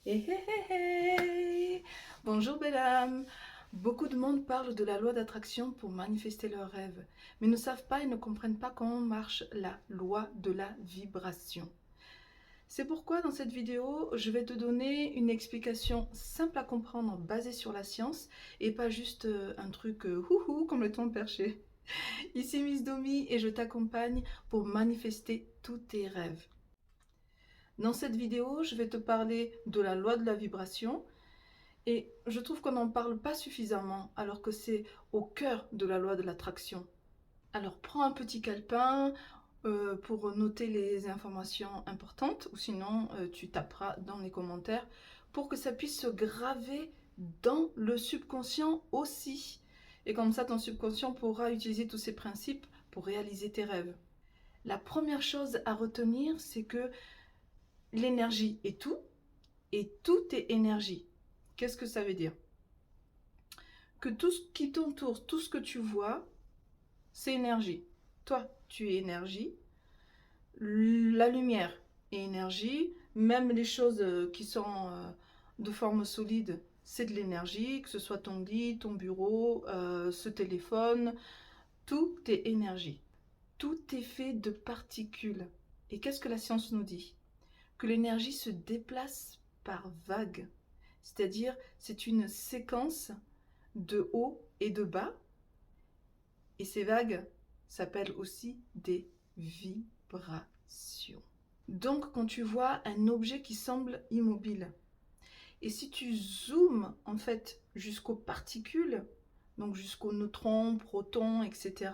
Hé hé hé hé! Bonjour belle âme. Beaucoup de monde parle de la loi d'attraction pour manifester leurs rêves, mais ne savent pas et ne comprennent pas comment marche la loi de la vibration. C'est pourquoi dans cette vidéo, je vais te donner une explication simple à comprendre basée sur la science et pas juste un truc houhou comme le ton perché. Ici Miss Domi et je t'accompagne pour manifester tous tes rêves. Dans cette vidéo, je vais te parler de la loi de la vibration et je trouve qu'on n'en parle pas suffisamment alors que c'est au cœur de la loi de l'attraction. Alors prends un petit calepin pour noter les informations importantes ou sinon tu taperas dans les commentaires pour que ça puisse se graver dans le subconscient aussi. Et comme ça ton subconscient pourra utiliser tous ces principes pour réaliser tes rêves. La première chose à retenir, c'est que l'énergie est tout et tout est énergie. Qu'est-ce que ça veut dire? Que tout ce qui t'entoure, tout ce que tu vois, c'est énergie. Toi, tu es énergie. La lumière est énergie. Même les choses qui sont de forme solide, c'est de l'énergie. Que ce soit ton lit, ton bureau, ce téléphone, tout est énergie. Tout est fait de particules. Et qu'est-ce que la science nous dit? Que l'énergie se déplace par vagues. C'est-à-dire, c'est une séquence de haut et de bas. Et ces vagues s'appellent aussi des vibrations. Donc, quand tu vois un objet qui semble immobile, et si tu zoomes en fait jusqu'aux particules, donc jusqu'aux neutrons, protons, etc.,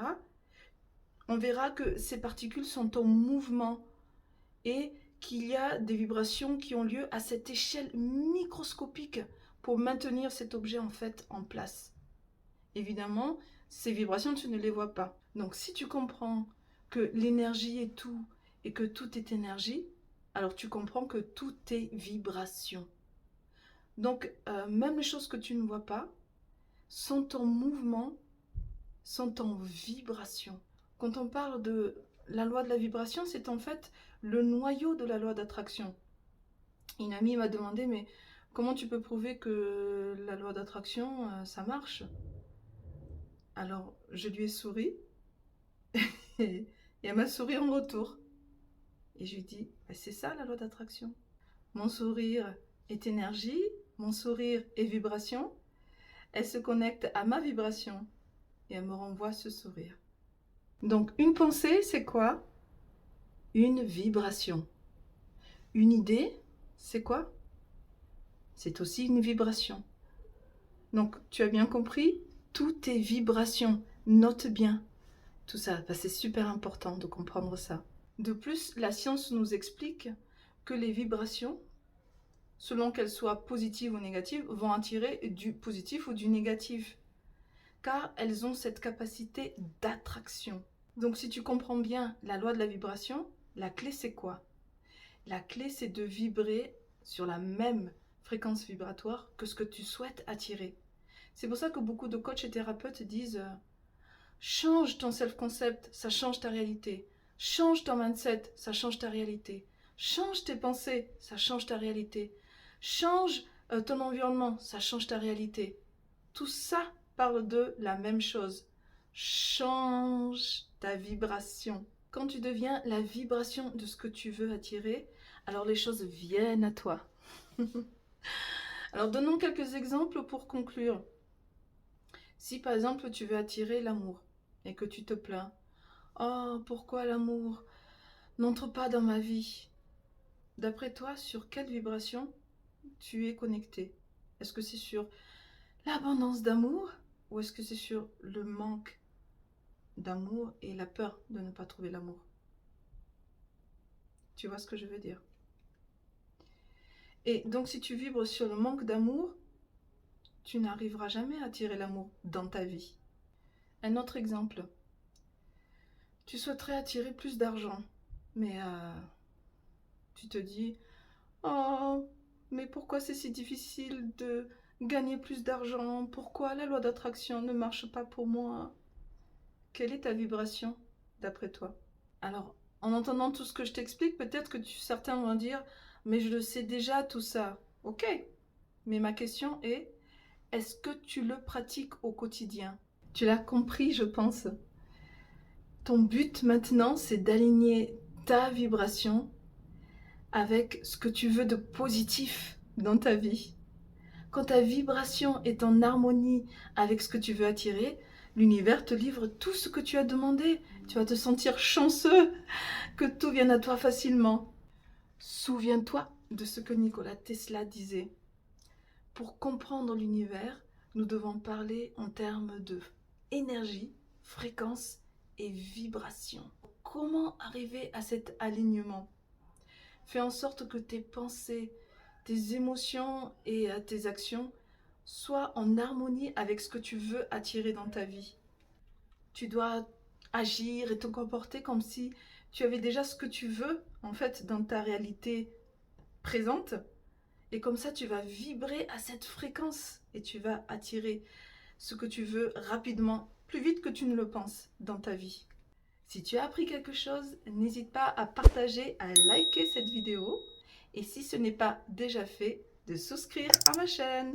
on verra que ces particules sont en mouvement et qu'il y a des vibrations qui ont lieu à cette échelle microscopique pour maintenir cet objet en fait en place. Évidemment, ces vibrations, tu ne les vois pas. Donc si tu comprends que l'énergie est tout et que tout est énergie, alors tu comprends que tout est vibration. Donc même les choses que tu ne vois pas sont en mouvement, sont en vibration. Quand on parle de la loi de la vibration, c'est en fait le noyau de la loi d'attraction. Une amie m'a demandé, mais comment tu peux prouver que la loi d'attraction, ça marche? Alors, je lui ai souri et elle m'a souri en retour. Et je lui ai dit, bah, c'est ça la loi d'attraction. Mon sourire est énergie, mon sourire est vibration. Elle se connecte à ma vibration et elle me renvoie ce sourire. Donc, une pensée, c'est quoi? Une vibration. Une idée, c'est quoi? C'est aussi une vibration. Donc, tu as bien compris? Tout est vibration. Note bien tout ça. C'est super important de comprendre ça. De plus, la science nous explique que les vibrations, selon qu'elles soient positives ou négatives, vont attirer du positif ou du négatif. Car elles ont cette capacité d'attraction. Donc si tu comprends bien la loi de la vibration, la clé c'est quoi? La clé c'est de vibrer sur la même fréquence vibratoire que ce que tu souhaites attirer. C'est pour ça que beaucoup de coachs et thérapeutes disent change ton self-concept, ça change ta réalité. Change ton mindset, ça change ta réalité. Change tes pensées, ça change ta réalité. Change ton environnement, ça change ta réalité. Tout ça parle de la même chose. Change ta vibration. Quand tu deviens la vibration de ce que tu veux attirer, alors les choses viennent à toi. Alors donnons quelques exemples pour conclure. Si par exemple tu veux attirer l'amour et que tu te plains, oh pourquoi l'amour n'entre pas dans ma vie? D'après toi, sur quelle vibration tu es connecté? Est-ce que c'est sur l'abondance d'amour ou est-ce que c'est sur le manque d'amour et la peur de ne pas trouver l'amour? Tu vois ce que je veux dire? Et donc si tu vibres sur le manque d'amour, tu n'arriveras jamais à attirer l'amour dans ta vie. Un autre exemple. Tu souhaiterais attirer plus d'argent, mais tu te dis, oh, mais pourquoi c'est si difficile de gagner plus d'argent? Pourquoi la loi d'attraction ne marche pas pour moi? Quelle est ta vibration, d'après toi? Alors, en entendant tout ce que je t'explique, peut-être que certains vont dire, mais je le sais déjà tout ça. Ok, mais ma question est, est-ce que tu le pratiques au quotidien? Tu l'as compris, je pense. Ton but maintenant, c'est d'aligner ta vibration avec ce que tu veux de positif dans ta vie. Quand ta vibration est en harmonie avec ce que tu veux attirer, l'univers te livre tout ce que tu as demandé. Tu vas te sentir chanceux que tout vienne à toi facilement. Souviens-toi de ce que Nikola Tesla disait. Pour comprendre l'univers, nous devons parler en termes de énergie, fréquence et vibration. Comment arriver à cet alignement? Fais en sorte que tes pensées, tes émotions et tes actions soient en harmonie avec ce que tu veux attirer dans ta vie. Tu dois agir et te comporter comme si tu avais déjà ce que tu veux en fait dans ta réalité présente. Et comme ça, tu vas vibrer à cette fréquence et tu vas attirer ce que tu veux rapidement, plus vite que tu ne le penses dans ta vie. Si tu as appris quelque chose, n'hésite pas à partager, à liker cette vidéo et si ce n'est pas déjà fait, de souscrire à ma chaîne.